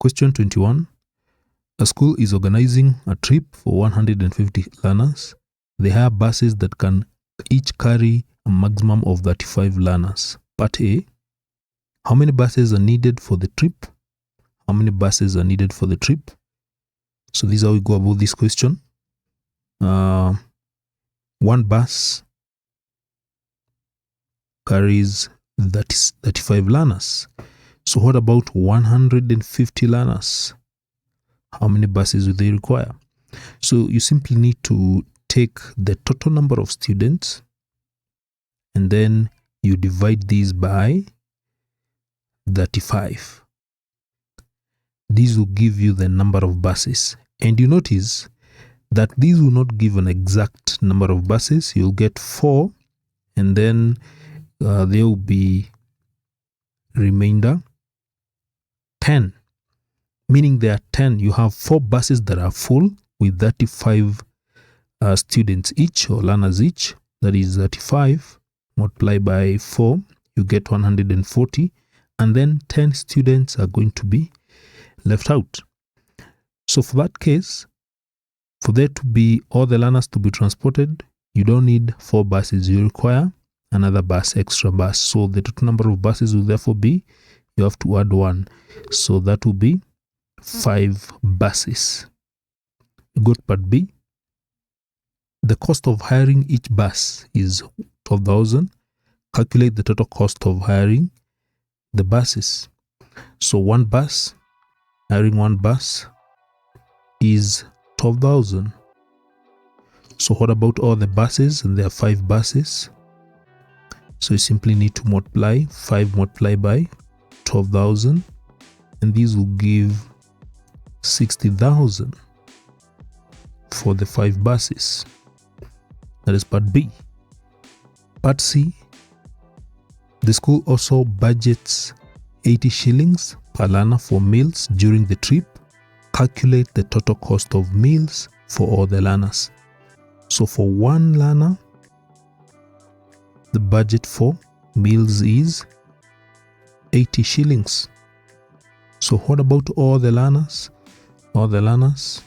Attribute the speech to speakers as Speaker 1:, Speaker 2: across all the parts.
Speaker 1: Question 21. A school is organizing a trip for 150 learners. They have buses that can each carry a maximum of 35 learners. Part A. How many buses are needed for the trip? How many buses are needed for the trip? So this is how we go about this question. One bus carries 35 learners. So what about 150 learners? How many buses will they require? So you simply need to take the total number of students and then you divide these by 35. These will give you the number of buses. And you notice that these will not give an exact number of buses. You'll get 4 and then there will be remainder 10. Meaning there are 10. You have 4 buses that are full with 35 students each or learners each. That is 35 multiplied by 4. You get 140. And then 10 students are going to be left out. So for that case, for there to be all the learners to be transported, you don't need 4 buses. You require another bus, extra bus. So the total number of buses will therefore be, you have to add 1. So that will be 5 buses. You got part B. The cost of hiring each bus is 12,000. Calculate the total cost of hiring the buses. So one bus, hiring one bus is 12,000. So what about all the buses? And there are 5 buses. So you simply need to multiply 5 multiplied by 12,000, and these will give 60,000 for the 5 buses. That is part B. Part C. The school also budgets 80 shillings per learner for meals during the trip. Calculate the total cost of meals for all the learners. So for one learner, the budget for meals is 80 shillings. So what about all the learners? All the learners,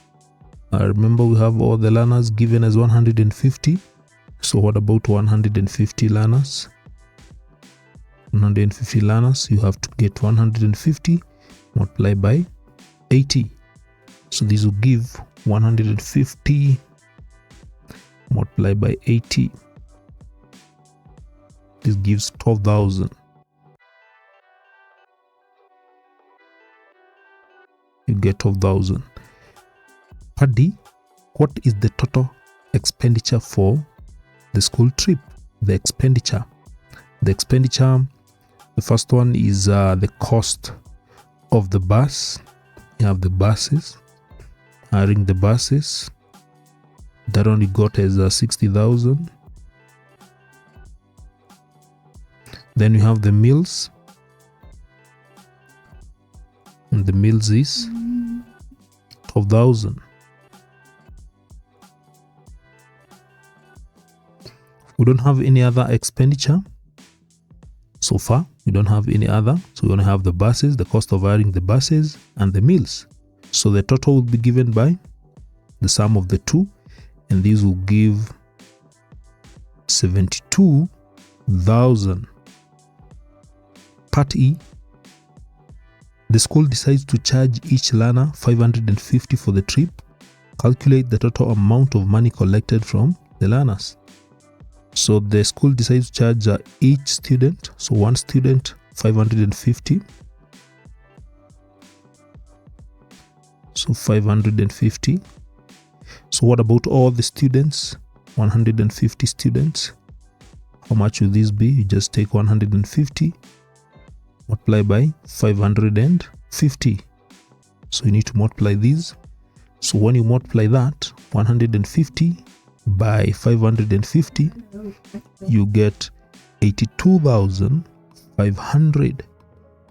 Speaker 1: remember we have all the learners given as 150. So what about 150 learners? 150 learners, you have to get 150 multiplied by 80. So this will give 150 multiplied by 80. This gives 12,000. You get 12,000. Part D. What is the total expenditure for the school trip? The expenditure. The first one is the cost of the bus. You have the buses. Hiring the buses. That only got as 60,000. Then you have the meals. And the meals is 12,000. We don't have any other expenditure so far. We don't have any other. So we only have the buses, the cost of hiring the buses, and the meals. So the total will be given by the sum of the two, and these will give 72,000. Part E. The school decides to charge each learner 550 for the trip. Calculate the total amount of money collected from the learners. So the school decides to charge each student, so one student 550. So 550. So what about all the students? 150 students. How much will this be? You just take 150 multiply by 550. So you need to multiply these. So when you multiply that, 150 by 550, you get 82,500.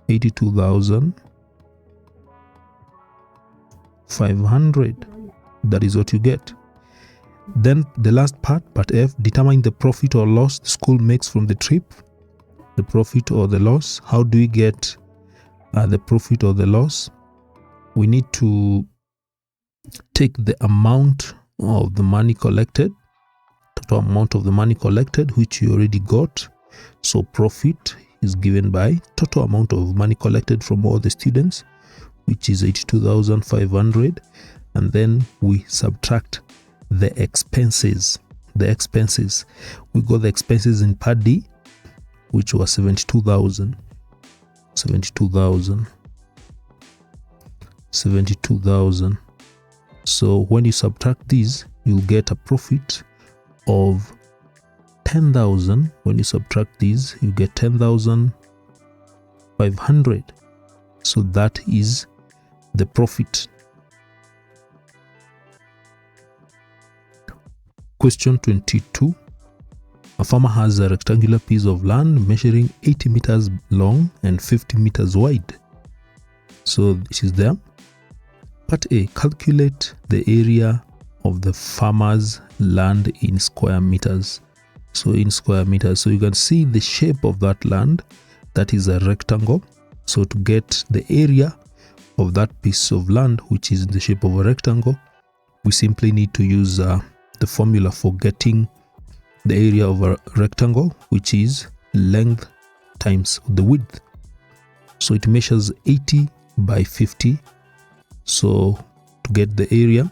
Speaker 1: 82,500. That is what you get. Then the last part, part F, determine the profit or loss the school makes from the trip. The profit or the loss. How do we get the profit or the loss? we need to take the amount of the money collected, total amount of the money collected, which you already got. So profit is given by total amount of money collected from all the students, which is 82,500, and then we subtract the expenses. We got the expenses in part D, which was 72,000. So when you subtract these, you'll get a profit of 10,000. When you subtract these, you get 10,500. So that is the profit. Question 22. A farmer has a rectangular piece of land measuring 80 meters long and 50 meters wide. So this is there. Part A, calculate the area of the farmer's land in square meters. So in square meters, so you can see the shape of that land, that is a rectangle. So to get the area of that piece of land, which is in the shape of a rectangle, we simply need to use the formula for getting the area of a rectangle, which is length times the width. So it measures 80 by 50. So to get the area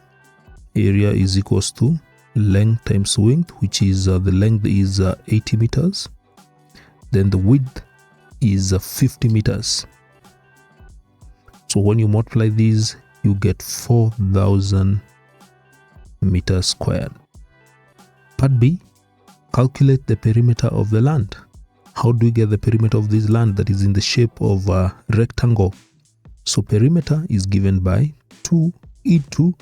Speaker 1: is equals to length times width, which is the length is 80 meters, then the width is 50 meters. So when you multiply these, you get 4,000 meters squared. Part B, calculate the perimeter of the land. How do we get the perimeter of this land that is in the shape of a rectangle? So perimeter is given by 2 into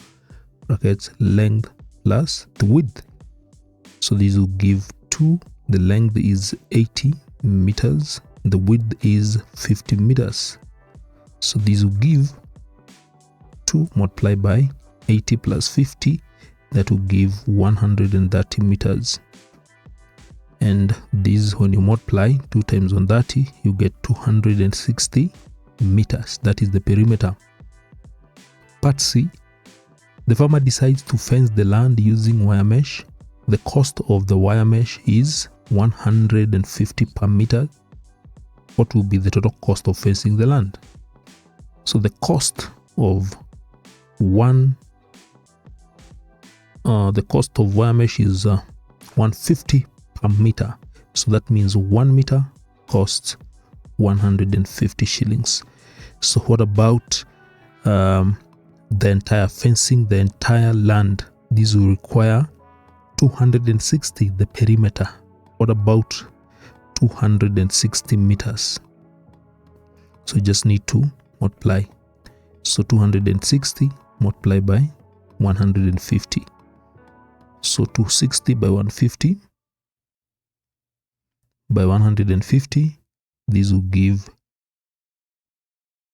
Speaker 1: brackets length plus the width. So this will give 2, the length is 80 meters, the width is 50 meters. So this will give 2 multiplied by 80 plus 50, that will give 130 meters. And this, when you multiply 2 times 130, you get 260 meters. That is the perimeter. Part C, the farmer decides to fence the land using wire mesh. The cost of the wire mesh is 150 per meter. What will be the total cost of fencing the land? So the cost of wire mesh is 150 per meter. So that means 1 meter costs 150 shillings. So what about the entire fencing, the entire land? This will require 260, the perimeter. What about 260 meters? So you just need to multiply. So 260 multiplied by 150. So 260 by 150 by 150, this will give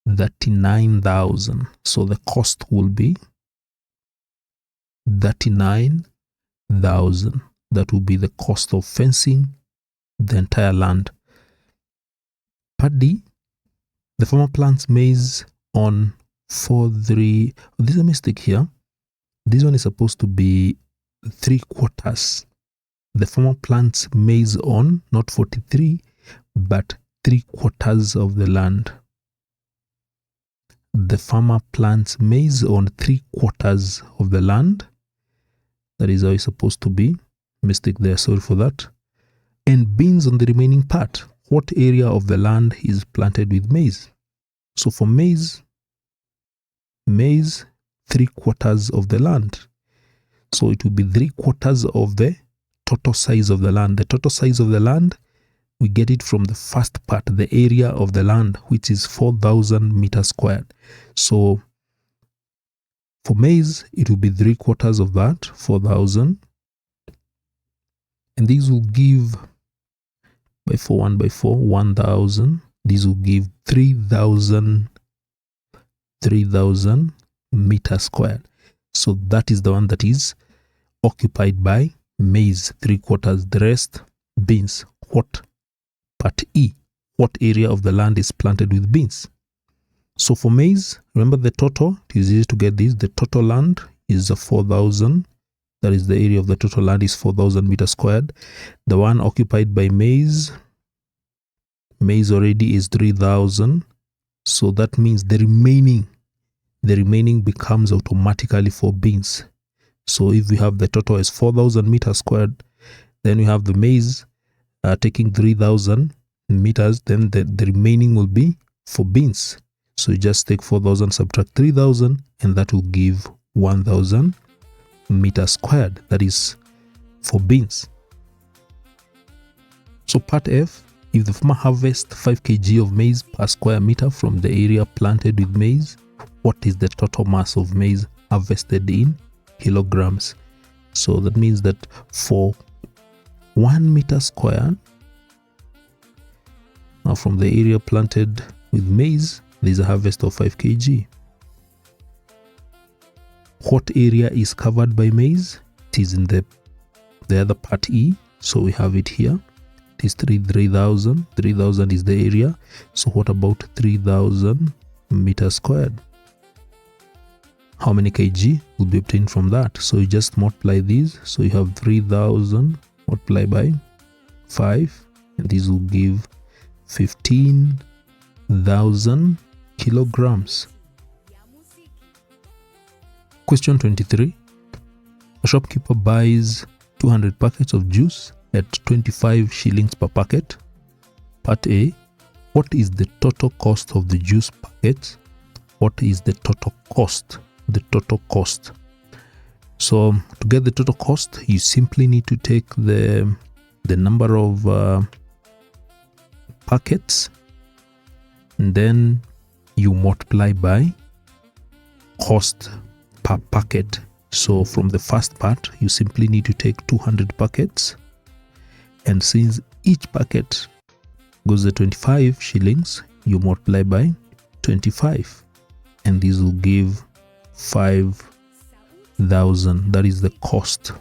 Speaker 1: 39,000. So the cost will be 39,000. That will be the cost of fencing the entire land. Part D, the farmer plants maize on 4-3. There's a mistake here. This one is supposed to be 3/4. The farmer plants maize on not 43, but 3/4 of the land. The farmer plants maize on 3/4 of the land. That is how it's supposed to be. Mistake there, sorry for that. And beans on the remaining part. What area of the land is planted with maize? So for maize 3/4 of the land. So it will be 3/4 of the total size of the land. The total size of the land, we get it from the first part, the area of the land, which is 4,000 meters squared. So for maize, it will be 3/4 of that, 4,000. And these will give by 4, 1 by 4, 1,000. These will give 3,000 meters squared. So that is the one that is occupied by maize, 3/4. The rest, beans. What? Part E, what area of the land is planted with beans? So for maize, remember the total, it is easy to get this. The total land is 4,000. That is the area of the total land is 4,000 meters squared. The one occupied by maize already is 3,000. So that means the remaining becomes automatically for beans. So if we have the total as 4,000 meters squared, then we have the maize taking 3,000 meters, then the remaining will be for beans. So you just take 4,000, subtract 3,000, and that will give 1,000 meters squared. That is for beans. So part F, if the farmer harvests 5 kg of maize per square meter from the area planted with maize, what is the total mass of maize harvested in kilograms? So that means that for 1 meter square, now from the area planted with maize, there is a harvest of 5 kg. What area is covered by maize? It is in the other part E. So we have it here. It is 3,000. 3,000 is the area. So what about 3,000 meters squared? How many kg will be obtained from that? So you just multiply these. So you have 3,000 multiplied by 5, and this will give 15,000 kilograms. Question 23. A shopkeeper buys 200 packets of juice at 25 shillings per packet. Part A. What is the total cost of the juice packets? What is the total cost? The total cost. So to get the total cost, you simply need to take the number of packets, and then you multiply by cost per packet. So from the first part, you simply need to take 200 packets, and since each packet goes at 25 shillings, you multiply by 25, and this will give 5,000. That is the cost.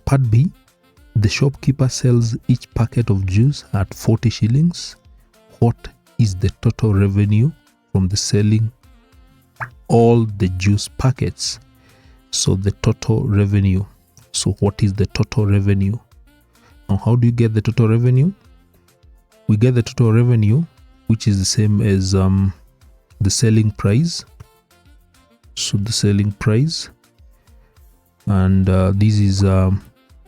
Speaker 1: Part B, the shopkeeper sells each packet of juice at 40 shillings. What is the total revenue from the selling all the juice packets? So the total revenue. So what is the total revenue? Now how do you get the total revenue? We get the total revenue, which is the same as the selling price. So the selling price, and this is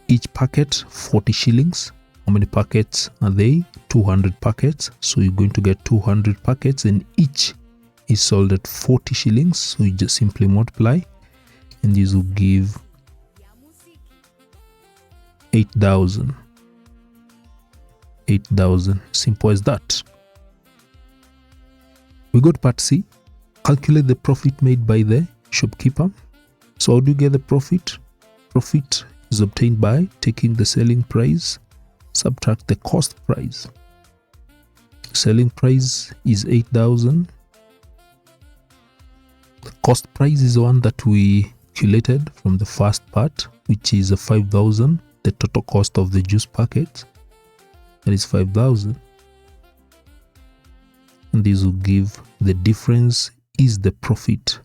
Speaker 1: each packet 40 shillings. How many packets are they? 200 packets. So you're going to get 200 packets, and each is sold at 40 shillings. So you just simply multiply, and this will give 8,000. 8,000. Simple as that. We go to part C. Calculate the profit made by the shopkeeper. So how do you get the profit? Profit is obtained by taking the selling price, subtract the cost price. Selling price is 8,000. The cost price is the one that we calculated from the first part, which is 5,000. The total cost of the juice packet, that is 5,000. And this will give the difference is the profit,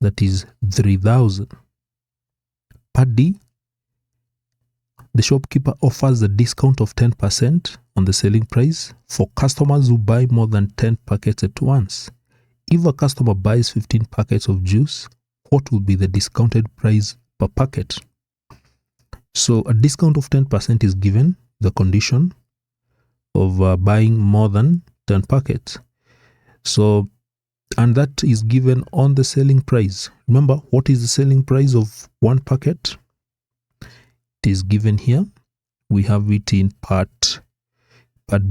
Speaker 1: that is 3,000. Part D, the shopkeeper offers a discount of 10% on the selling price for customers who buy more than 10 packets at once. If a customer buys 15 packets of juice, what will be the discounted price per packet? So a discount of 10% is given, the condition of buying more than 10 packets. So, and that is given on the selling price. Remember, what is the selling price of one packet? It is given here. We have it in part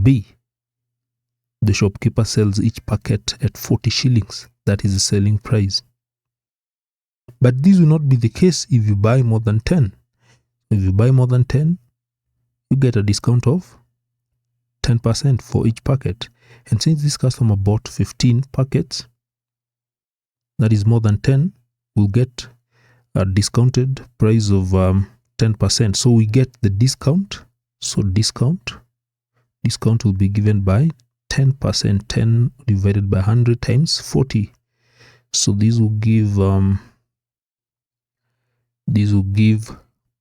Speaker 1: B. The shopkeeper sells each packet at 40 shillings. That is the selling price. But this will not be the case if you buy more than 10. If you buy more than 10, you get a discount of 10% for each packet. And since this customer bought 15 packets, that is more than 10, we'll get a discounted price of 10%. So we get the discount. So discount discount will be given by 10%. 10 divided by 100 times 40. So this will give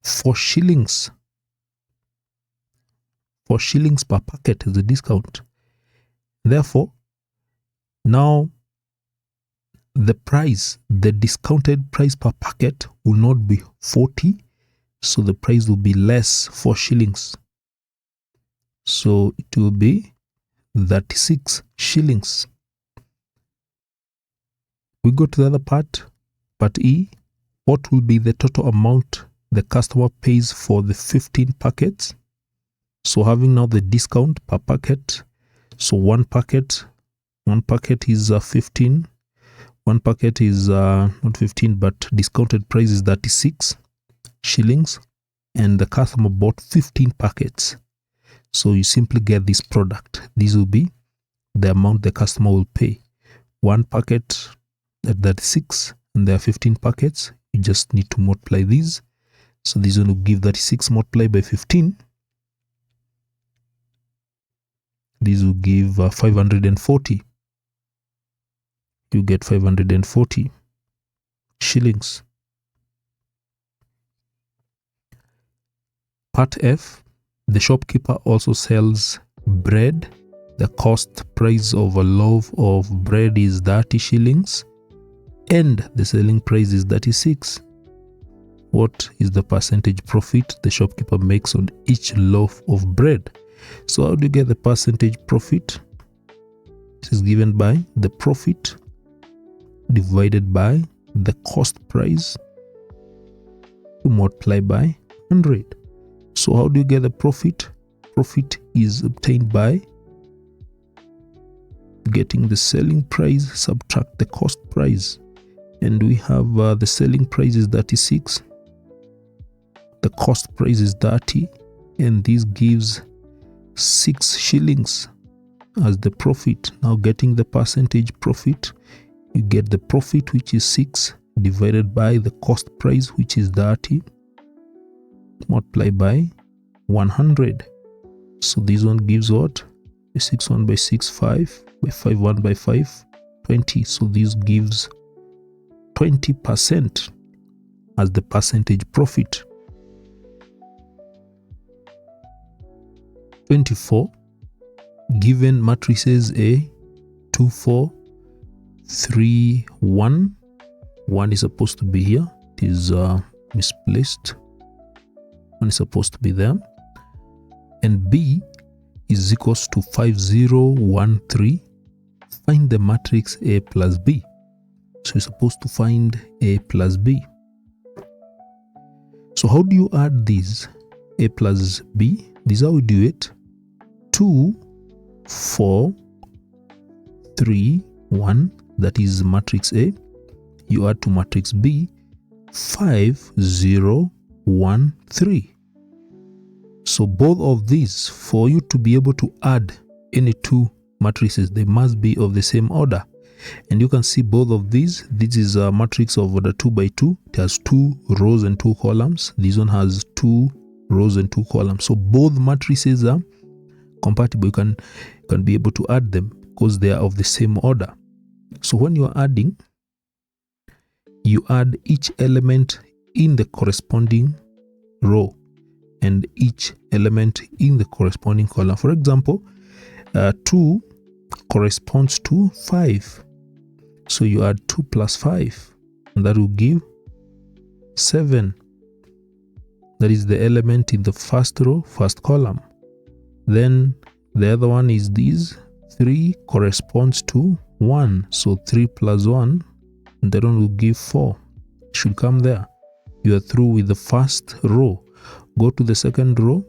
Speaker 1: 4 shillings. 4 shillings per packet is the discount. Therefore, now the discounted price per packet will not be 40, so the price will be less, 4 shillings. So it will be 36 shillings. We go to the other part E. What will be the total amount the customer pays for the 15 packets? So having now the discount per packet, so one packet is 15. One packet is not 15, but discounted price is 36 shillings, and the customer bought 15 packets. So you simply get this product. This will be the amount the customer will pay. One packet at 36, and there are 15 packets. You just need to multiply these. So this one will give 36 multiplied by 15. This will give 540. You get 540 shillings. Part F. The shopkeeper also sells bread. The cost price of a loaf of bread is 30 shillings and the selling price is 36. What is the percentage profit the shopkeeper makes on each loaf of bread? So how do you get the percentage profit? This is given by the profit divided by the cost price to multiply by 100. So how do you get the profit? Profit is obtained by getting the selling price, subtract the cost price, and we have the selling price is 36, the cost price is 30, and this gives 6 shillings as the profit. Now getting the percentage profit, you get the profit, which is 6, divided by the cost price, which is 30, multiplied by 100. So this one gives what? 6 1 by 6, 5 by 5 1 by 5, 20. So this gives 20% as the percentage profit. 24. Given matrices A 2 4 3 1, 1 is supposed to be here, it is misplaced, 1 is supposed to be there, and B is equals to 5 0 1 3. Find the matrix A plus B. So you're supposed to find A plus B. So how do you add these? A plus B, this is how we do it. 2 4 3 1, that is matrix A. You add to matrix B 5 0 1 3. So both of these, for you to be able to add any two matrices, they must be of the same order. And you can see both of these. This is a matrix of order 2 by 2. It has 2 rows and 2 columns. This one has 2 rows and 2 columns. So both matrices are compatible. You can be able to add them because they are of the same order. So when you are adding, you add each element in the corresponding row and each element in the corresponding column. For example, 2 corresponds to 5. So you add 2 plus 5, and that will give 7. That is the element in the first row, first column. Then the other one is this. 3 corresponds to 1. So 3 plus 1, and that one will give 4. It should come there. You are through with the first row. Go to the second row.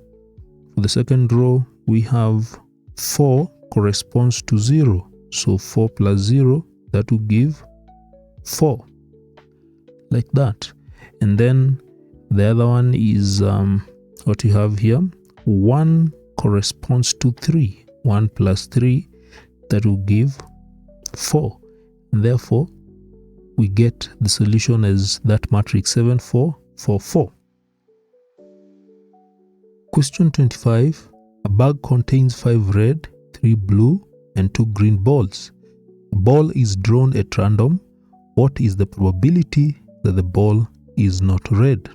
Speaker 1: For the second row, we have 4 corresponds to 0. So 4 plus 0, that will give 4. Like that. And then the other one is what you have here. 1 corresponds to 3. 1 plus 3, that will give 4. And therefore, we get the solution as that matrix 7 4 4 4. Question 25. A A bag contains 5 red, 3 blue, and 2 green balls. A ball is drawn at random. What is the probability that the ball is not red?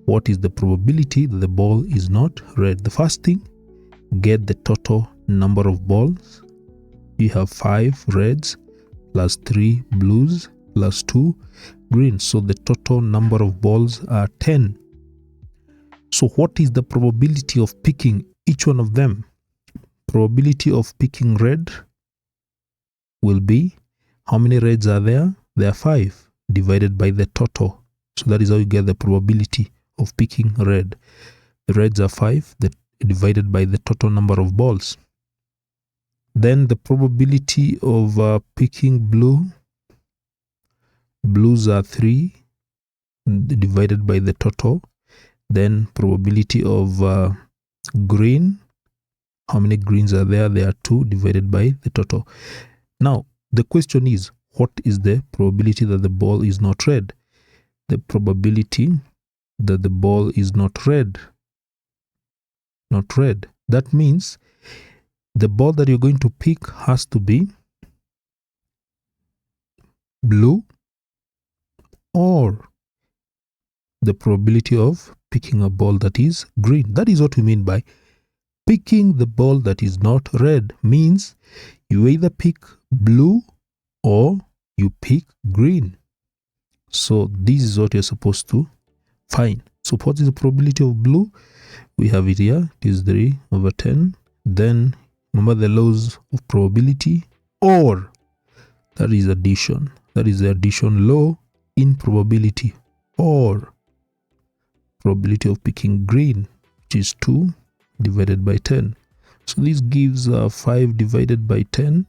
Speaker 1: What is the probability that the ball is not red? The first thing, get the total number of balls. You have 5 reds plus 3 blues plus 2 greens. So the total number of balls are 10. So what is the probability of picking each one of them? Probability of picking red will be, how many reds are there? There are 5 divided by the total. So that is how you get the probability of picking red. The reds are 5 divided by the total number of balls. Then the probability of picking blue. Blues are 3 divided by the total. Then probability of green. How many greens are there? There are 2 divided by the total. Now, the question is, what is the probability that the ball is not red? The probability that the ball is not red. That means the ball that you're going to pick has to be blue, or the probability of picking a ball that is green. That is what we mean by picking the ball that is not red. Means you either pick blue or you pick green. So this is what you're supposed to find. So what is the probability of blue? We have it here. It is 3/10. Then remember the laws of probability, or that is addition. That is the addition law in probability. Or probability of picking green, which is 2 divided by 10. So this gives 5 divided by 10.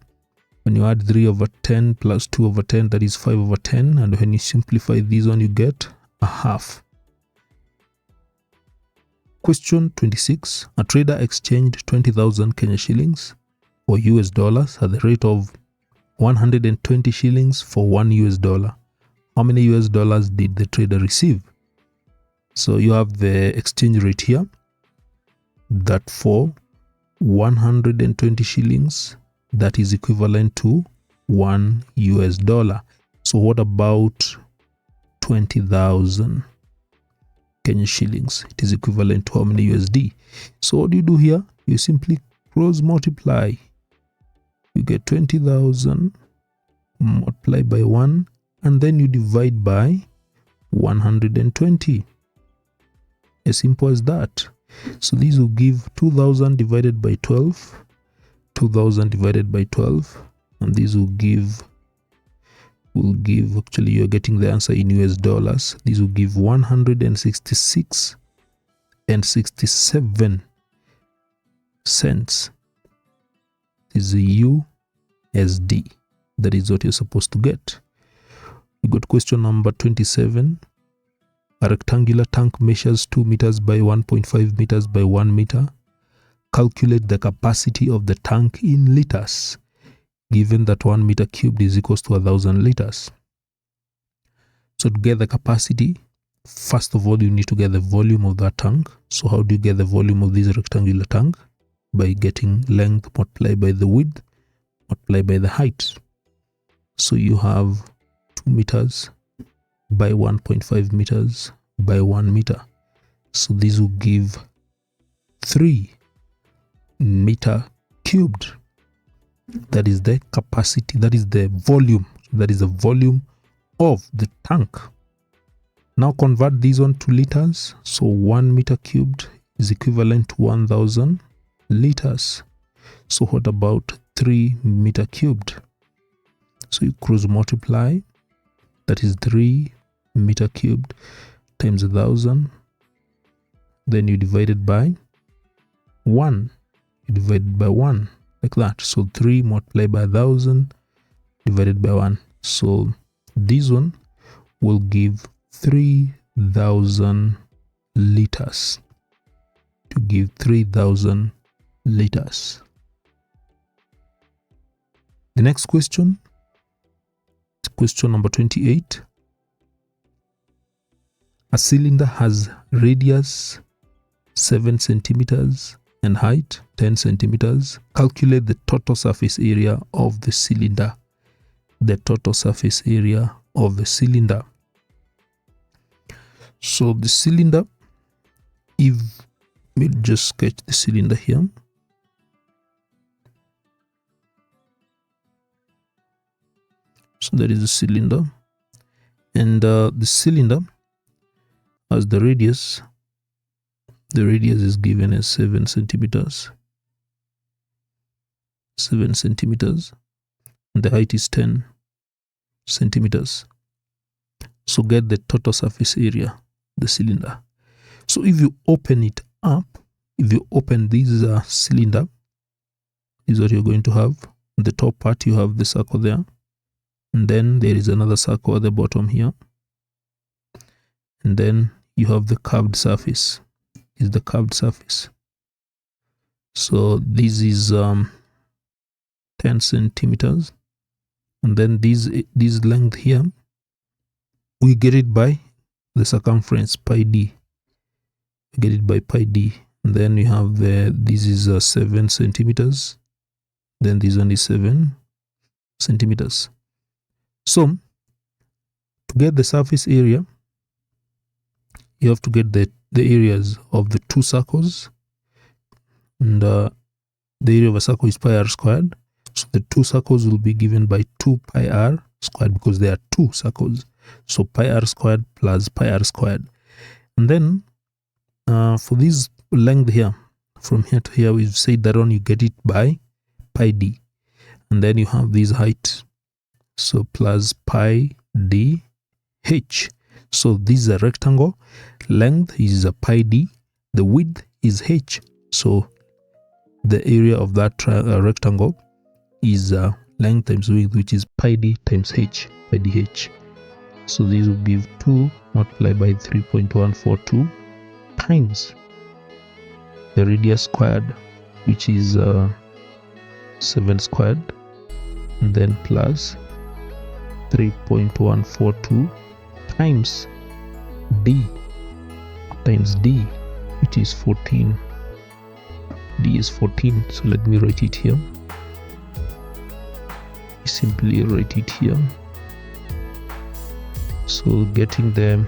Speaker 1: When you add 3/10 plus 2/10, that is 5/10. And when you simplify this one, you get a half. Question 26. A trader exchanged 20,000 Kenya shillings for US dollars at the rate of 120 shillings for $1. How many US dollars did the trader receive? So you have the exchange rate here, that for 120 shillings, that is equivalent to $1. So what about 20,000 Kenya shillings? It is equivalent to how many USD? So what do you do here? You simply cross multiply. You get 20,000 multiplied by 1, and then you divide by 120. As simple as that. So this will give 2,000 divided by 12. 2,000 divided by 12. And this will give, actually you're getting the answer in US dollars. This will give 166 and 67 cents. This is a USD. That is what you're supposed to get. You got question number 27. A rectangular tank measures 2 meters by 1.5 meters by 1 meter. Calculate the capacity of the tank in liters, given that 1 meter cubed is equals to 1,000 liters. So to get the capacity, first of all, you need to get the volume of that tank. So how do you get the volume of this rectangular tank? By getting length multiplied by the width multiplied by the height. So you have 2 meters by 1.5 meters by 1 meter. So this will give 3 meter cubed. That is the capacity, that is the volume. That is the volume of the tank. Now convert this one to liters. So 1 meter cubed is equivalent to 1,000 liters. So what about 3 meter cubed? So you cross multiply. That is 3 meter cubed times 1,000. Then you divide it by 1. You divide it by 1 like that. So 3 multiplied by 1,000 divided by 1. So this one will give 3,000 liters. To give 3,000 liters. The next question. Question number 28. A cylinder has radius 7 centimeters and height 10 centimeters. Calculate the total surface area of the cylinder. The total surface area of the cylinder. So the cylinder, if we'll just sketch the cylinder here. So that is the cylinder, and the cylinder has the radius. The radius is given as 7 centimeters. 7 centimeters. And the height is 10 centimeters. So get the total surface area, the cylinder. So if you open it up, if you open this cylinder, this is what you're going to have. On the top part, you have the circle there. And then there is another circle at the bottom here. And then you have the curved surface. Is the curved surface. So this is 10 centimeters. And then this length here, we get it by the circumference pi d. We get it by pi d. And then we have this is 7 centimeters. Then this one is 7 centimeters. So to get the surface area, you have to get the areas of the two circles, and the area of a circle is pi r squared. So the two circles will be given by 2 pi r squared because there are two circles. So pi r squared plus pi r squared. And then for this length here, from here to here, we've said that on you get it by pi d. And then you have this height, so plus pi d h. So this is a rectangle. Length is a pi d. The width is h. So the area of that rectangle is length times width, which is pi d times h, pi dh. So this will give 2 multiplied by 3.142 times the radius squared, which is 7 squared, and then plus 3.142 times d times d, which is 14. D is 14. So let me write it here. Simply write it here. So getting them,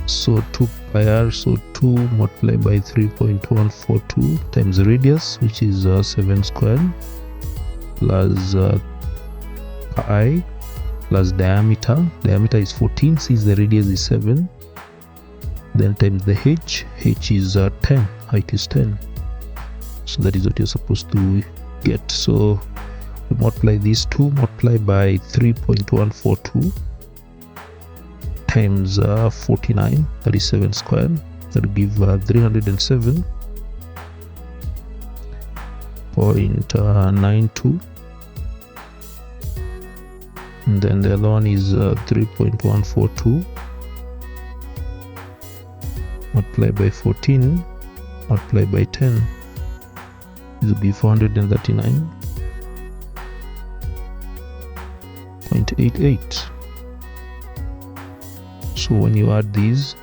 Speaker 1: so 2 pi r, so 2 multiplied by 3.142 times the radius, which is 7 squared, plus pi plus diameter. Diameter is 14 since the radius is 7. Then times the h. H is 10. Height is 10. So that is what you're supposed to get. So we multiply these two, multiply by 3.142 times 49. That is 7 squared. That will give 307.92. And then the other one is 3.142 multiplied by 14 multiplied by 10. This will be 439.88. So when you add these,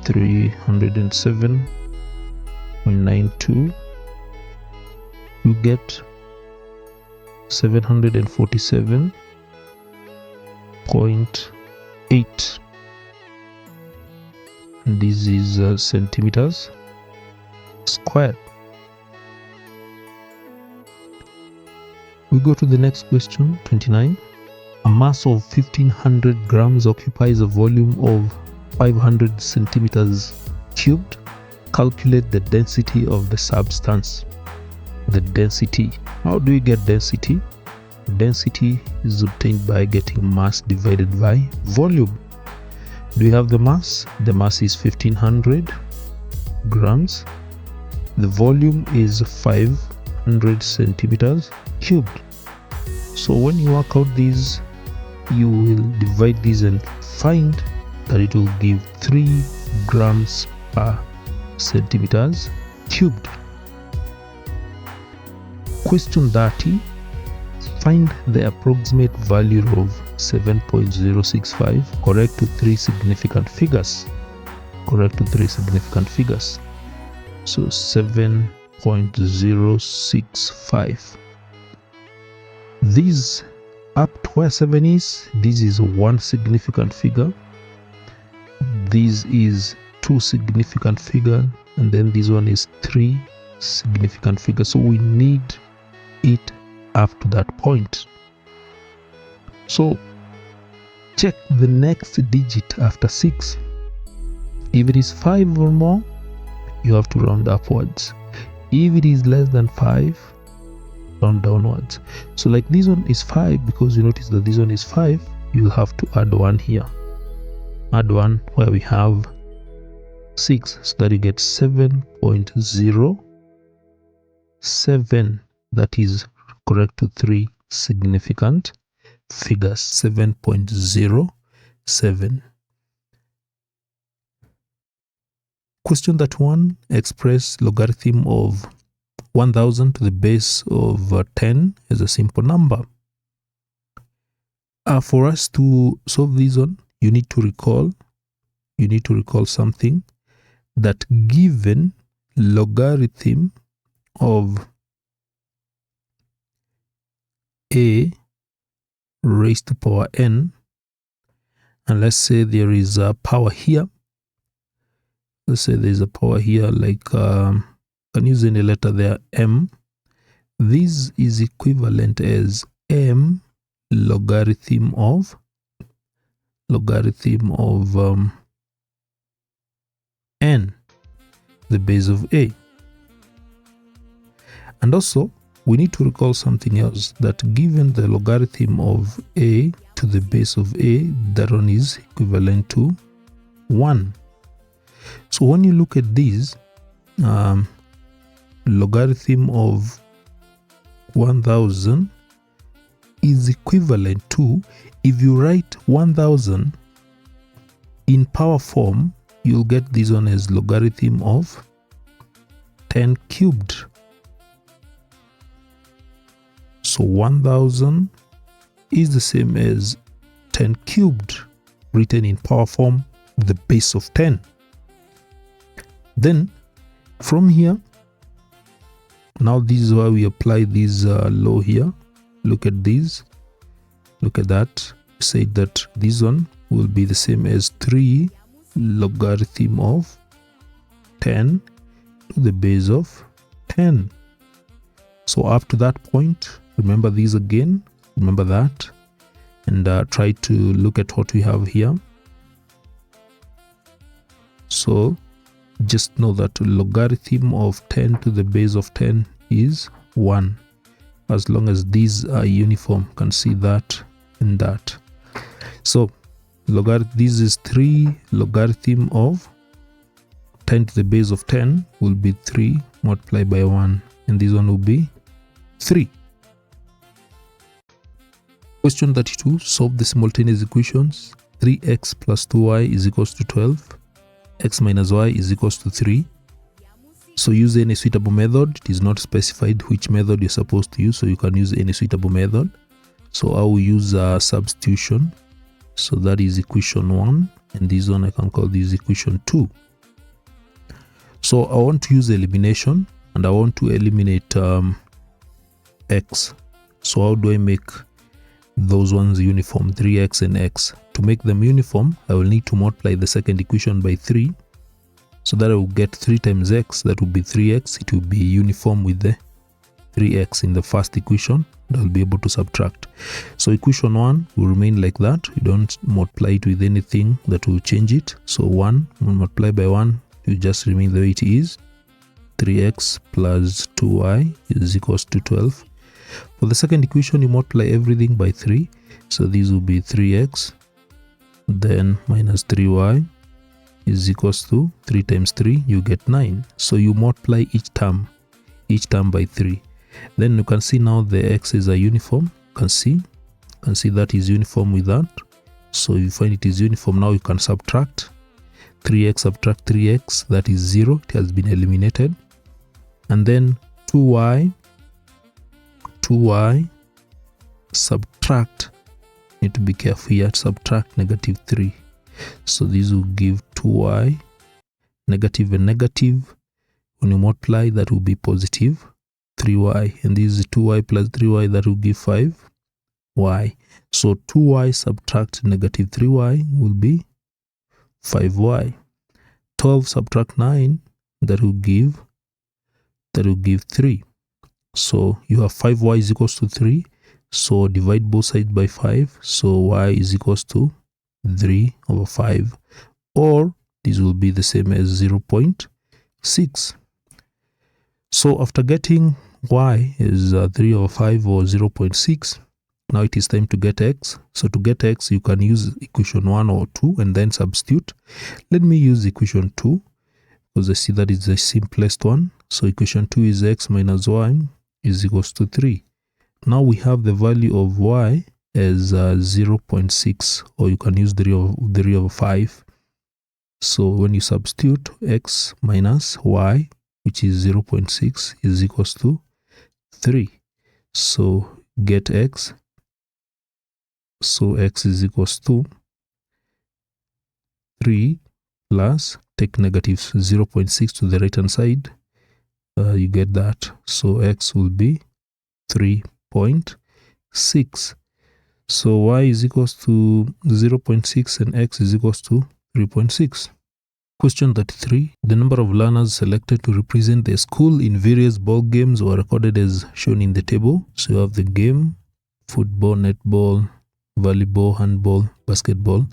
Speaker 1: 307.92, you get 747.8, and this is centimeters squared. We go to the next question, 29. A mass of 1500 grams occupies a volume of 500 centimeters cubed. Calculate the density of the substance. The density. How do you get density? Density is obtained by getting mass divided by volume. Do you have the mass? The mass is 1500 grams. The volume is 500 centimeters cubed. So when you work out these, you will divide these and find that it will give 3 grams per centimeters cubed. Question 30. Find the approximate value of 7.065 correct to three significant figures. Correct to three significant figures. So 7.065. These up to where 7 is, this is one significant figure. This is two significant figure, and then this one is three significant figures. So we need it up to that point. So check the next digit after 6. If it is 5 or more, you have to round upwards. If it is less than 5, round downwards. So like this one is 5, because you notice that this one is 5, you have to add 1 here. Add 1 where we have 6, so that you get 7.07. That is correct to three significant figures. 7.07. Question 31. Express logarithm of 1000 to the base of 10 as a simple number. For us to solve this one, you need to recall something, that given logarithm of a raised to power n, and let's say there is a power here. Let's say there's a power here, like can use any letter there, m. This is equivalent as m logarithm of n, the base of a. And also we need to recall something else, that given the logarithm of a to the base of a, that one is equivalent to 1. So when you look at this, logarithm of 1000 is equivalent to, if you write 1000 in power form, you'll get this one as logarithm of 10 cubed. So 1000 is the same as 10 cubed, written in power form, the base of 10. Then from here, now this is why we apply this law here. Look at this, look at that. Say that this one will be the same as 3 logarithm of 10 to the base of 10. So up to that point, remember these again, remember that, and try to look at what we have here. So just know that logarithm of 10 to the base of 10 is 1. As long as these are uniform, you can see that and that. So this is 3 logarithm of 10 to the base of 10 will be 3 multiplied by 1, and this one will be 3. Question 32. Solve the simultaneous equations. 3x plus 2y is equals to 12. X minus y is equals to 3. So use any suitable method. It is not specified which method you're supposed to use, so you can use any suitable method. So I will use substitution. So that is equation 1, and this one I can call this equation 2. So I want to use elimination, and I want to eliminate x. So how do I make those ones uniform, 3x and x? To make them uniform, I will need to multiply the second equation by 3, so that I will get 3 times x, that will be 3x. It will be uniform with the 3x in the first equation, and I'll be able to subtract. So equation 1 will remain like that. You don't multiply it with anything that will change it. So 1 multiplied by 1 will just remain the way it is. 3x plus 2y is equals to 12. For the second equation, you multiply everything by 3. So this will be 3x, then minus 3y is equals to 3 times 3, you get 9. So you multiply each term by 3. Then you can see now the x's are uniform. You can see that is uniform with that. So you find it is uniform. Now you can subtract 3x, subtract 3x, that is 0. It has been eliminated. And then 2y subtract, need to be careful here, subtract negative 3. So this will give 2y, negative and negative. When you multiply, that will be positive 3y, and this is 2y plus 3y, that will give 5y. So 2y subtract negative 3y will be 5y. 12 subtract 9, that will give 3. So you have 5y is equals to 3. So divide both sides by 5. So y is equals to 3 over 5. Or this will be the same as 0.6. So after getting y is 3 over 5 or 0.6, now it is time to get x. So to get x, you can use equation 1 or 2 and then substitute. Let me use equation 2 because I see that is the simplest one. So equation 2 is x minus y is equals to 3. Now we have the value of y as 0.6, or you can use 3 over 5. So when you substitute, x minus y, which is 0.6, is equals to 3. So get x. So x is equals to 3 plus, take negative 0.6 to the right hand side. You get that. So x will be 3.6. So y is equals to 0.6 and x is equals to 3.6. Question 33. The number of learners selected to represent their school in various ball games were recorded as shown in the table. So you have the game, football, netball, volleyball, handball, basketball.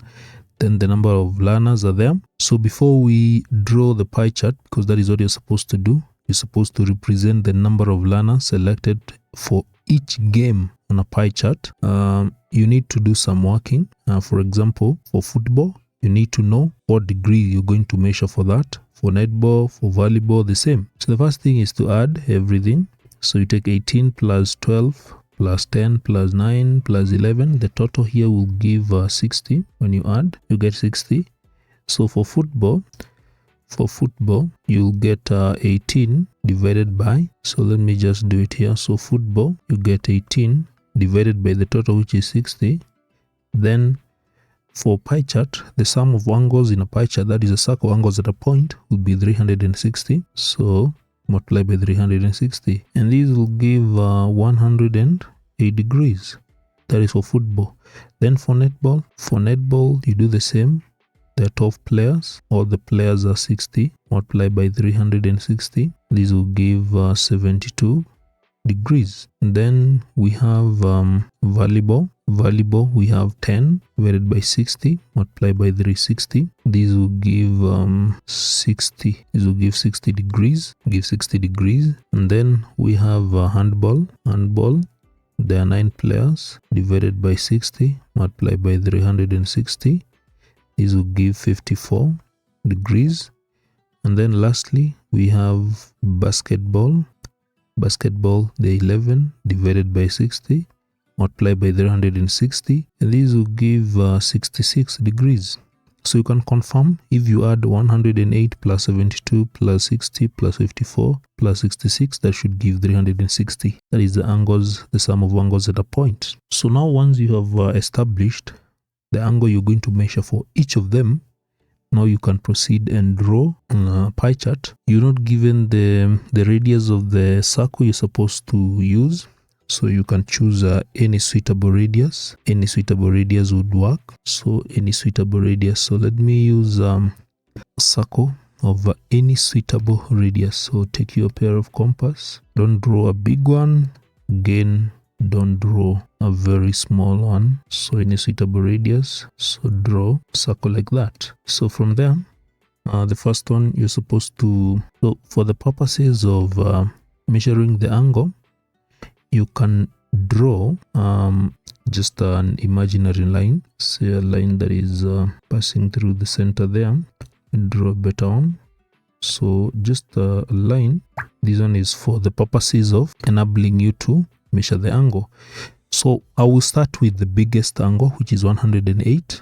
Speaker 1: Then the number of learners are there. So before we draw the pie chart, because that is what you're supposed to do, you're supposed to represent the number of learners selected for each game on a pie chart. You need to do some working. For example, for football, you need to know what degree you're going to measure for that. For netball, for volleyball, the same. So the first thing is to add everything. So you take 18 plus 12 plus 10 plus 9 plus 11. The total here will give 60. When you add, you get 60. So for football, you'll get 18 divided by, so let me just do it here. So football, you get 18 divided by the total, which is 60. Then for pie chart, the sum of angles in a pie chart, that is a circle angles at a point, will be 360. So multiply by 360. And these will give 108 degrees. That is for football. Then for netball, you do the same. There are 12 players. All the players are 60. Multiply by 360. This will give 72 degrees. And then we have volleyball. We have 10 divided by 60. Multiply by 360. This will give 60. This will give 60 degrees. Give 60 degrees. And then we have handball. There are 9 players divided by 60. Multiply by 360. This will give 54 degrees. And then lastly, we have basketball. The 11 divided by 60, multiply by 360, and this will give 66 degrees. So you can confirm if you add 108 plus 72 plus 60 plus 54 plus 66, that should give 360. That is the angles, the sum of angles at a point. So now once you have established the angle you're going to measure for each of them, now you can proceed and draw a pie chart. You're not given the radius of the circle you're supposed to use. So you can choose any suitable radius. Any suitable radius would work. So any suitable radius. So let me use a circle of any suitable radius. So take your pair of compass. Don't draw a big one. Again, don't draw a very small one. So any suitable radius. So draw a circle like that. So from there, the first one you're supposed to, so for the purposes of measuring the angle, you can draw just an imaginary line, say a line that is passing through the center there, and draw a better one. So just a line. This one is for the purposes of enabling you to measure the angle. So I will start with the biggest angle, which is 108.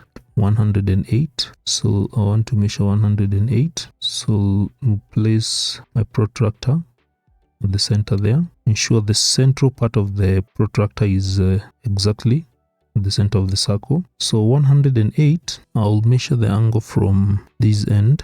Speaker 1: So I want to measure 108. So I'll place my protractor at the center there. Ensure the central part of the protractor is exactly at the center of the circle. So 108, I'll measure the angle from this end.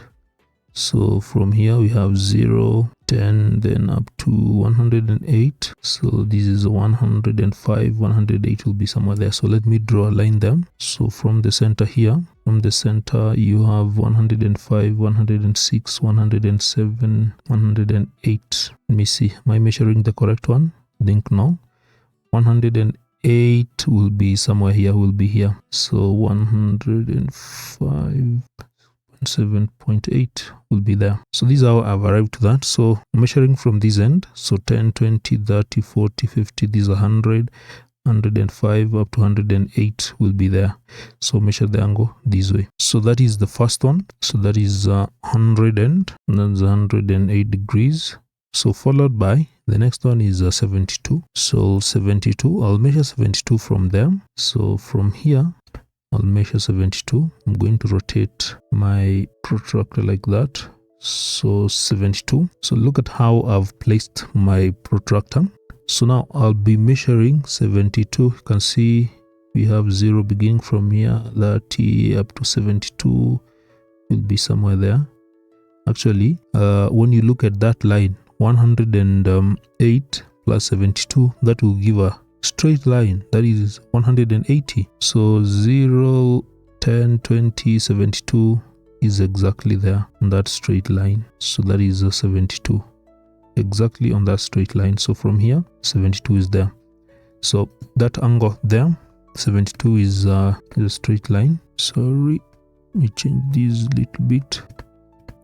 Speaker 1: So from here we have 0, 10, then up to 108. So this is 105, 108 will be somewhere there. So let me draw a line there. So from the center here, from the center you have 105, 106, 107, 108. Let me see, am I measuring the correct one? I think no. 108 will be somewhere here, will be here. So 105. 7.8 will be there. So this is how I've arrived to that. So measuring from this end, so 10, 20, 30, 40, 50, these are 100, 105 up to 108 will be there. So measure the angle this way. So that is the first one. So that is 100 and that's 108 degrees. So followed by the next one is 72. So 72, I'll measure 72 from there. So from here I'll measure 72. I'm going to rotate my protractor like that. So 72. So look at how I've placed my protractor. So now I'll be measuring 72. You can see we have 0 beginning from here, 30 up to 72 will be somewhere there. Actually, when you look at that line, 108 plus 72, that will give a straight line, that is 180. So 0, 10, 20, 72 is exactly there on that straight line. So that is 72, exactly on that straight line. So from here 72 is there. So that angle there, 72 is a straight line. Sorry, let me change this a little bit.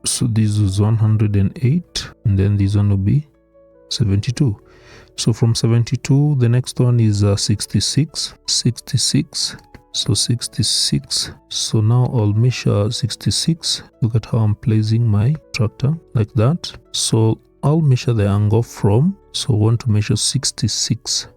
Speaker 1: So this is 108 and then this one will be 72. So from 72, the next one is 66. 66. So 66. So now I'll measure 66. Look at how I'm placing my tractor like that. So I'll measure the angle from, so I want to measure 66.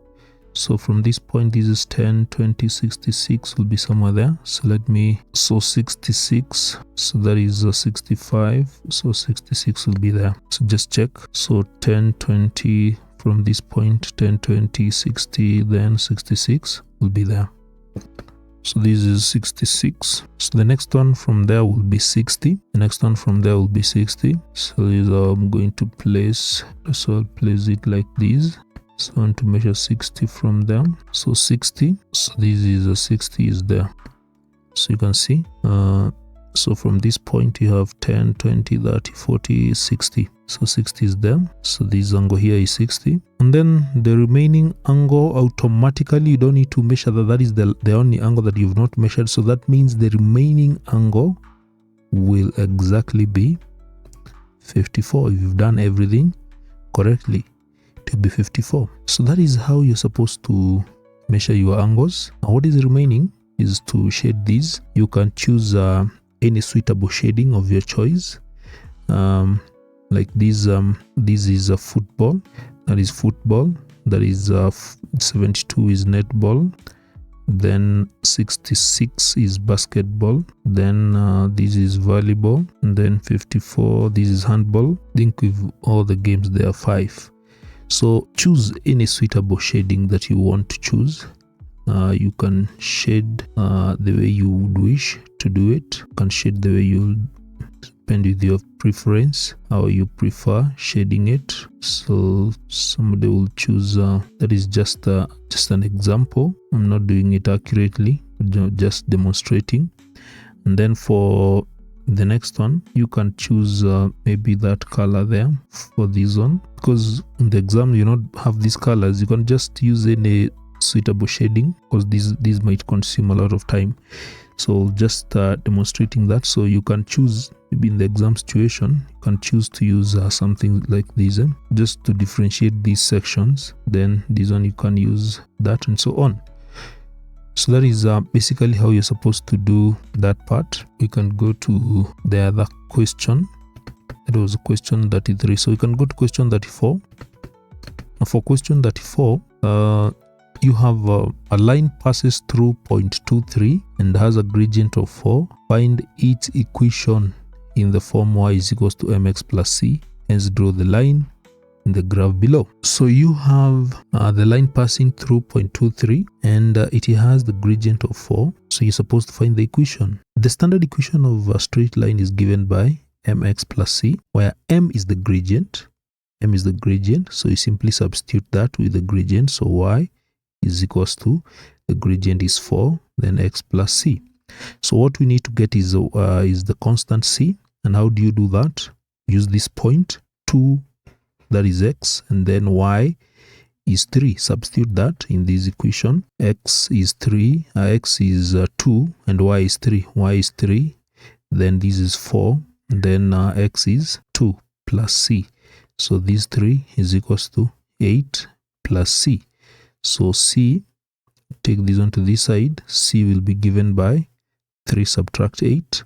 Speaker 1: So from this point, this is 10, 20, 66 will be somewhere there. So let me, so 66. So that is 65. So 66 will be there. So just check. So 10, 20, from this point, 10, 20, 60, then 66 will be there. So this is 66. So the next one from there will be 60. The next one from there will be 60. So this I'm going to place. So I'll place it like this. So I want to measure 60 from there. So 60. So this is 60 is there. So you can see. So from this point you have 10, 20, 30, 40, 60. So 60 is there. So this angle here is 60. And then the remaining angle automatically, you don't need to measure that. That is the only angle that you've not measured. So that means the remaining angle will exactly be 54. If you've done everything correctly, it will be 54. So that is how you're supposed to measure your angles. Now what is remaining is to shade these. You can choose any suitable shading of your choice. Like this is a football, that is football, that is 72 is netball, then 66 is basketball, then this is volleyball, and then 54 this is handball. I think with all the games there are 5. So choose any suitable shading that you want to choose. You can shade the way you would wish to do it. You can shade the way you depend with your preference, how you prefer shading it. So somebody will choose that is just an example. I'm not doing it accurately, just demonstrating. And then for the next one, you can choose maybe that color there for this one, because in the exam you don't have these colors. You can just use any suitable shading, because these might consume a lot of time. So just demonstrating that. So you can choose, maybe in the exam situation, you can choose to use something like this, just to differentiate these sections. Then this one you can use that, and so on. So that is basically how you're supposed to do that part. We can go to the other question. It was question 33. So we can go to question 34. Now for question 34, you have a line passes through point 23 and has a gradient of 4. Find its equation in the form y is equals to mx plus c. Hence draw the line in the graph below. So you have the line passing through point 23 and it has the gradient of 4. So you're supposed to find the equation. The standard equation of a straight line is given by mx plus c, where m is the gradient. M is the gradient. So you simply substitute that with the gradient. So y is equals to, the gradient is 4, then x plus c. So what we need to get is the constant c. And how do you do that? Use this point 2, that is x, and then y is 3. Substitute that in this equation. X is 3, x is 2, and y is 3. Y is 3, then this is 4, and then x is 2 plus c. So this 3 is equals to 8 plus c. So c, take this onto this side, c will be given by 3 subtract 8,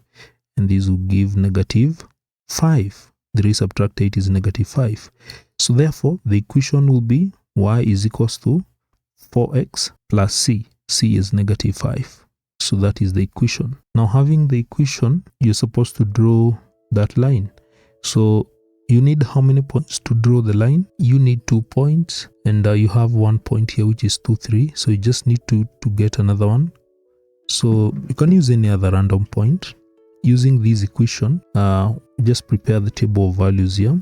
Speaker 1: and this will give negative 5. 3 subtract 8 is negative 5. So therefore, the equation will be y is equals to 4x plus c. c is negative 5. So that is the equation. Now, having the equation, you're supposed to draw that line. So you need how many points to draw the line? You need 2 points, and you have 1 point here, which is 2, 3. So you just need to get another one. So you can use any other random point. Using this equation, just prepare the table of values here.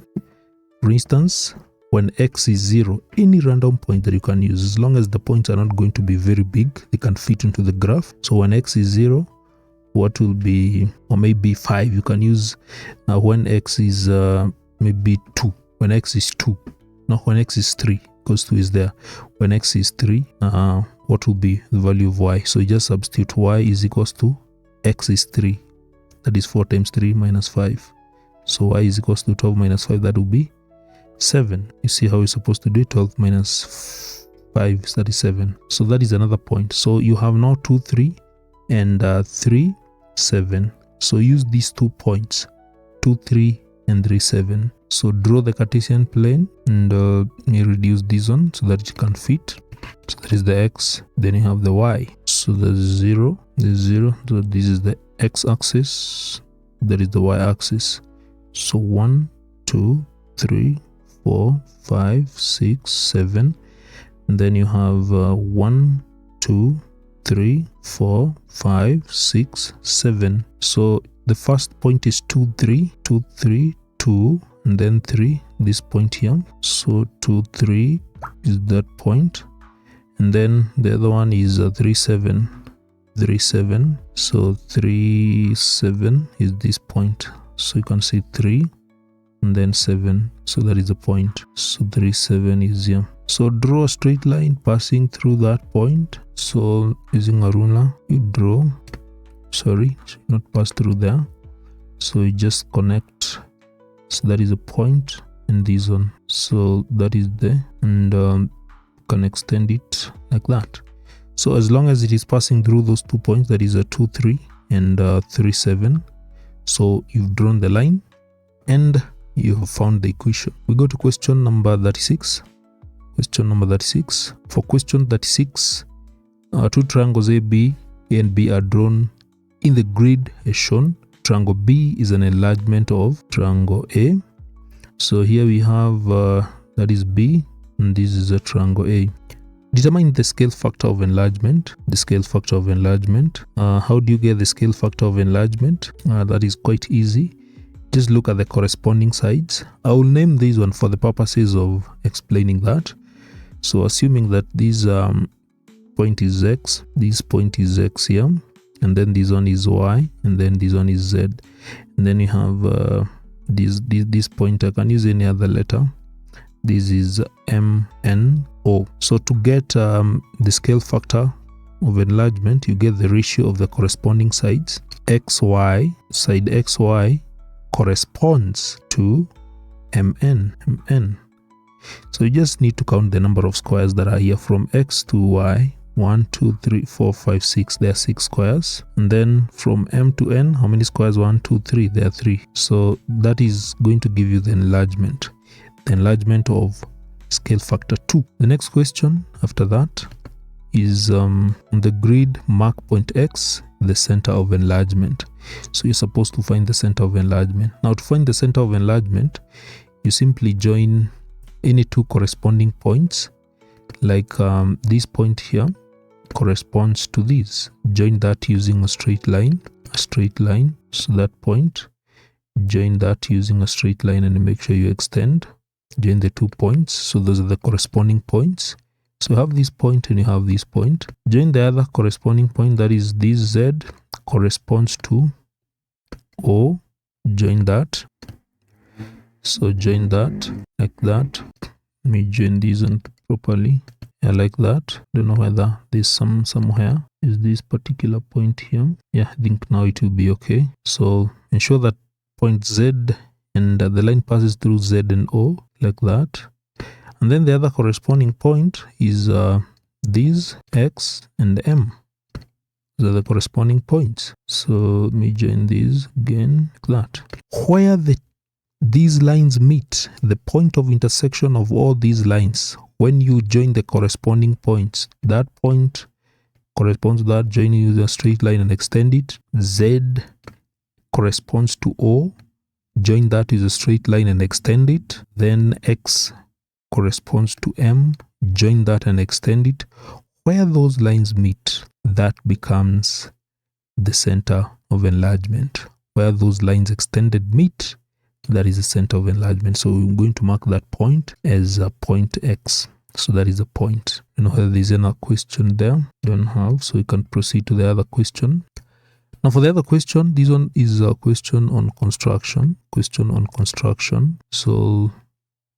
Speaker 1: For instance, when x is 0, any random point that you can use, as long as the points are not going to be very big, they can fit into the graph. So when x is 0, what will be, or maybe 5, you can use when x is maybe 2. When x is 2, no, when x is 3, because 2 is there. When x is 3, what will be the value of y? So you just substitute y is equals to x is 3. That is 4 times 3 minus 5. So y is equals to 12 minus 5. That will be 7. You see how you're supposed to do it? 12 minus 5 is 37. So that is another point. So you have now 2, 3 and 3, 7. So use these 2 points, 2, 3 and 3, 7. So draw the Cartesian plane and reduce this one so that it can fit. So that is the x, then you have the y. So there's 0, there's 0. So this is the x-axis, that is the y-axis. So 1, 2, 3, 4, 5, 6, 7. And then you have 1, 2, 3, 4, 5, 6, 7. So the first point is 2, 3, 2, 3, 2, and then 3, this point here. So 2, 3 is that point. And then the other one is 3, 7. 3, 7. So 3, 7 is this point. So you can see 3 and then 7. So that is the point. So 3, 7 is here. So draw a straight line passing through that point. So using a ruler, you draw. Sorry, should not pass through there. So you just connect. So that is a point and this one. So that is there, and can extend it like that. So as long as it is passing through those 2 points, that is a 2, 3 and 3, 7. So you've drawn the line and you have found the equation. We go to question number 36. Question number 36. For question 36, 2 triangles A and B are drawn in the grid as shown. Triangle B is an enlargement of triangle A. So here we have that is B, and this is a triangle A. Determine the scale factor of enlargement. The scale factor of enlargement. How do you get the scale factor of enlargement? That is quite easy. Just look at the corresponding sides. I will name this one for the purposes of explaining that. So assuming that this point is x, this point is x here, and then this one is y, and then this one is z, and then you have this point. I can use any other letter. This is M, N, O. So to get the scale factor of enlargement, you get the ratio of the corresponding sides. XY, side XY corresponds to MN. So you just need to count the number of squares that are here from X to Y. 1, 2, 3, 4, 5, 6. There are 6 squares. And then from M to N, how many squares? 1, 2, 3. There are 3. So that is going to give you the enlargement. The enlargement of scale factor 2. The next question after that is on the grid, mark point X, the center of enlargement. So you're supposed to find the center of enlargement. Now to find the center of enlargement, you simply join any two corresponding points, like this point here corresponds to this. Join that using a straight line. So that point, join that using a straight line and make sure you extend. Join the 2 points. So those are the corresponding points. So you have this point and you have this point. Join the other corresponding point, that is this Z corresponds to O. Join that. So join that like that. Let me join these on properly. Yeah, like that. Don't know whether there's somewhere is this particular point here. Yeah, I think now it will be okay. So ensure that point Z and the line passes through Z and O like that. And then the other corresponding point is these X and M. Those are the corresponding points. So let me join these again like that. Where these lines meet, the point of intersection of all these lines, when you join the corresponding points, that point corresponds to that, join using a straight line and extend it. Z corresponds to O, join that with a straight line and extend it. Then X corresponds to M, join that and extend it. Where those lines meet, that becomes the center of enlargement. Where those lines extended meet, that is the center of enlargement. So we're going to mark that point as a point X. So that is a point. You know whether there's any question there? Don't have. So we can proceed to the other question. Now for the other question, this one is a question on construction. So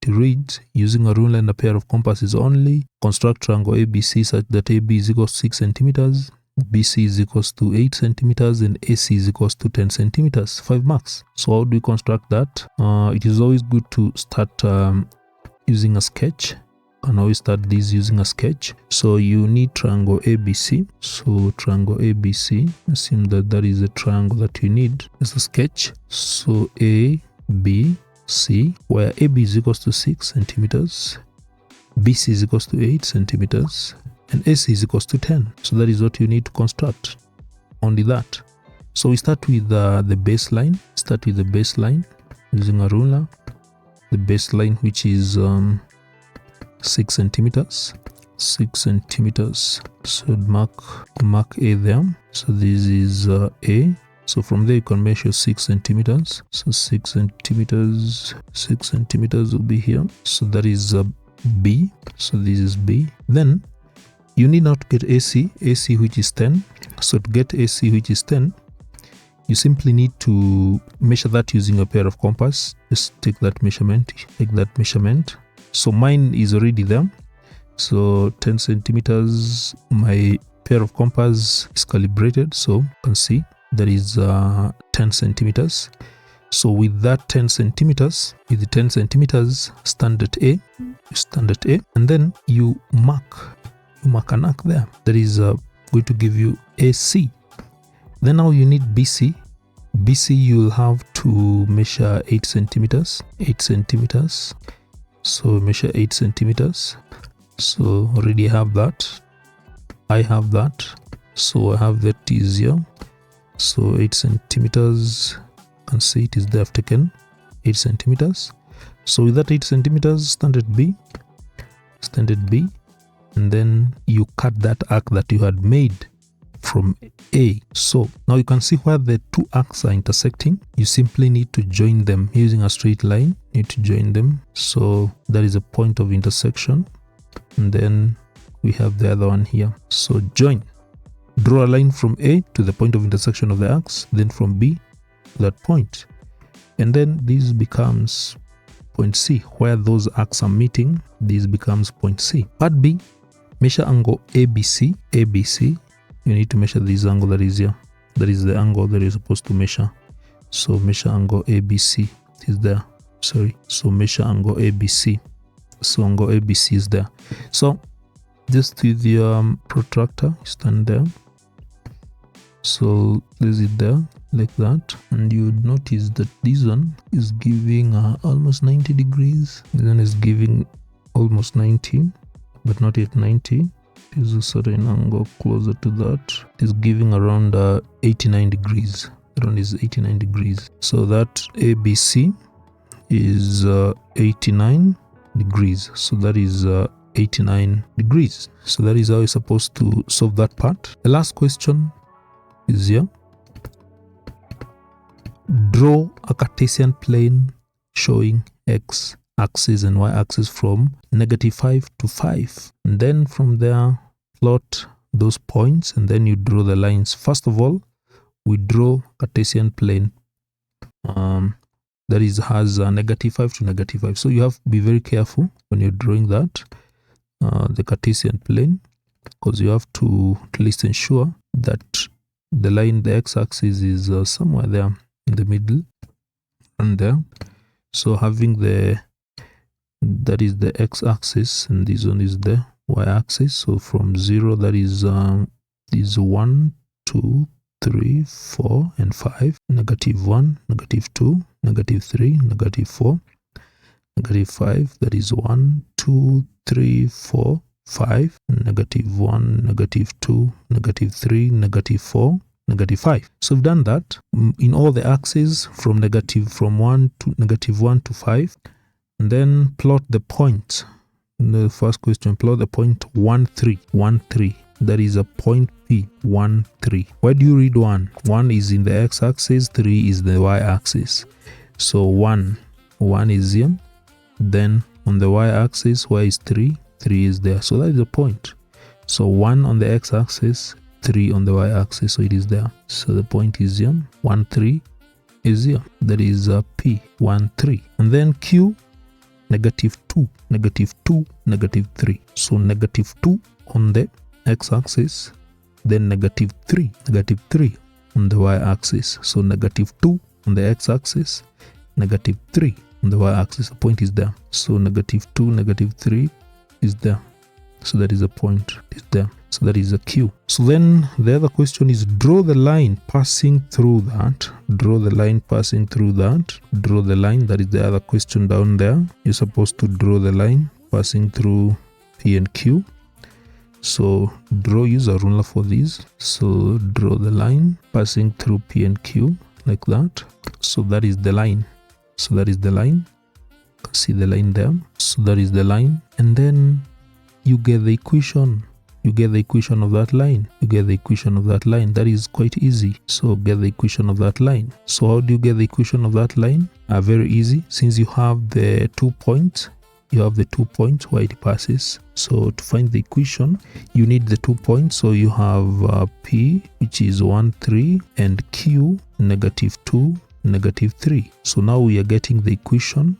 Speaker 1: to read, using a ruler and a pair of compasses only, construct triangle ABC such that AB is equals to 6 centimeters, BC is equals to 8 centimeters, and AC is equals to 10 centimeters. 5 marks. So how do we construct that? It is always good to start using a sketch. You can always start this using a sketch. So you need triangle ABC. So triangle ABC, assume that that is a triangle that you need as a sketch. So A, B, C, where AB is equals to 6 centimeters, BC is equals to 8 centimeters, and AC is equals to 10. So that is what you need to construct. Only that. So we start with the baseline. Start with the baseline using a ruler. The baseline, which is 6 centimeters. 6 centimeters. So mark A there. So this is A. So from there you can measure 6 centimeters. So 6 centimeters will be here. So that is B. So this is B. Then you need not get AC which is 10. So to get AC which is 10, you simply need to measure that using a pair of compass. Just take that measurement, So mine is already there. So 10 centimeters, my pair of compass is calibrated. So you can see that is 10 centimeters. So with that 10 centimeters, stand at A, and then you mark an arc there. That is going to give you AC. Then now you need BC. BC you'll have to measure 8 centimeters. So measure 8 centimeters. So already have that. I have that. So I have that is here. So 8 centimeters. And see it is there. I've taken 8 centimeters. So with that 8 centimeters, standard B, and then you cut that arc that you had made from A. So now you can see where the two arcs are intersecting. You simply need to join them using a straight line. So that is a point of intersection, and then we have the other one here. So join. Draw a line from A to the point of intersection of the arcs, then from B to that point, and then this becomes point C. Where those arcs are meeting, this becomes point C. Part B, measure angle ABC. You need to measure this angle that is here. That is the angle that you're supposed to measure. So measure angle ABC. It is there. So measure angle ABC. So angle ABC is there. So just with the protractor, stand there. So place it there like that, and you would notice that this one is giving almost 90 degrees. This one is giving almost 90, but not yet 90. There's a certain angle closer to that. It's giving around 89 degrees. Around is 89 degrees. So that ABC is 89 degrees. So that is 89 degrees. So that is how you're supposed to solve that part. The last question is here. Draw a Cartesian plane showing x-axis and y-axis from -5 to 5. And then from there, plot those points and then you draw the lines. First of all, we draw Cartesian plane that is has a -5 to -5. So you have to be very careful when you're drawing that, the Cartesian plane, because you have to at least ensure that the line, the x-axis is somewhere there in the middle and there. So having that is the x-axis and this one is the y-axis. So from 0, that is 1, 2, 3, 4 and 5, -1, -2, -3, -4, -5, that is 1, 2, 3, 4, 5, -1, -2, -3, -4, -5. So we've done that in all the axes from -1 to 5, and then plot the point. In the first question, plot the point 1, 3, 1, 3. That is a point P, 1, 3. Why do you read 1? 1 is in the x-axis, 3 is the y-axis. So 1 is here. Then on the y-axis, where is 3? 3 is there. So that is the point. So 1 on the x-axis, 3 on the y-axis. So it is there. So the point is here. 1, 3 is here. That is P, 1, 3. And then Q, -2, -2, -3. So -2 on the x-axis, then -3 on the y-axis. So -2 on the x-axis, -3 on the y-axis. The point is there. So -2, -3 is there. So that is a point, is there. So that is a Q. So then the other question is draw the line passing through that. Draw the line passing through that. Draw the line. That is the other question down there. You're supposed to draw the line passing through P and Q. So use a ruler for these. So draw the line passing through P and Q like that. So that is the line. So that is the line. You can see the line there. So that is the line. And then you get the equation. You get the equation of that line. You get the equation of that line. That is quite easy. So get the equation of that line. So how do you get the equation of that line? Very easy. Since you have the 2 points, you have the 2 points where it passes. So to find the equation, you need the 2 points. So you have P, which is 1, 3, and Q, -2, -3. So now we are getting the equation.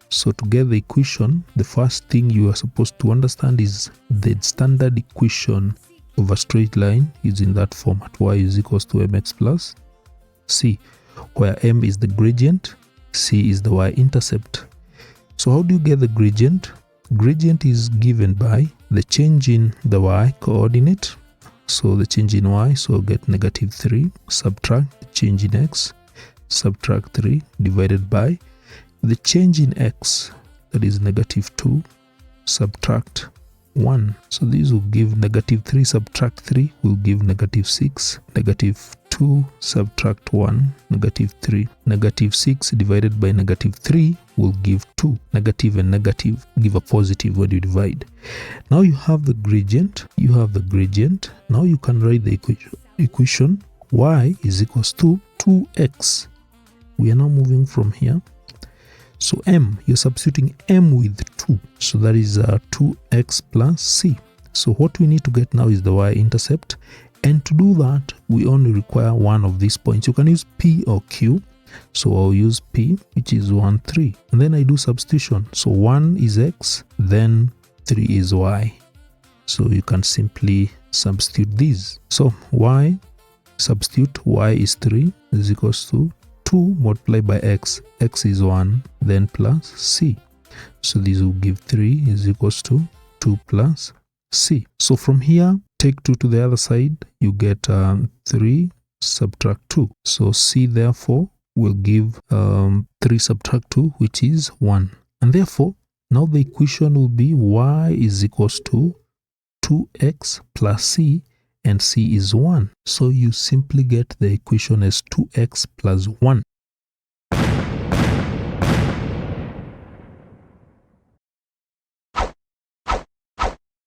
Speaker 1: So to get the equation, the first thing you are supposed to understand is the standard equation of a straight line is in that format. Y is equals to mx plus c, where m is the gradient, c is the y-intercept. So how do you get the gradient? Gradient is given by the change in the y coordinate. So the change in y, so get -3, subtract the change in x, subtract 3, divided by the change in x, that is -2, subtract 1. So these will give -3 subtract 3 will give -6, -2 subtract 1, -3, -6 divided by -3 will give 2. Negative and negative give a positive when you divide. Now you have the gradient. You have the gradient. Now you can write the equation. Y is equals to 2x. We are now moving from here. So m, you're substituting m with 2. So that is 2x plus c. So what we need to get now is the y-intercept. And to do that, we only require one of these points. You can use P or Q. So I'll use P, which is 1, 3. And then I do substitution. So 1 is x, then 3 is y. So you can simply substitute these. So y, substitute y is 3 is equals to 2 multiplied by x. X is 1, then plus c. So this will give 3 is equals to 2 plus c. So from here, take 2 to the other side, you get 3 subtract 2. So c therefore will give 3 subtract 2, which is 1. And therefore, now the equation will be y is equals to 2x plus c, and c is 1. So you simply get the equation as 2x plus 1.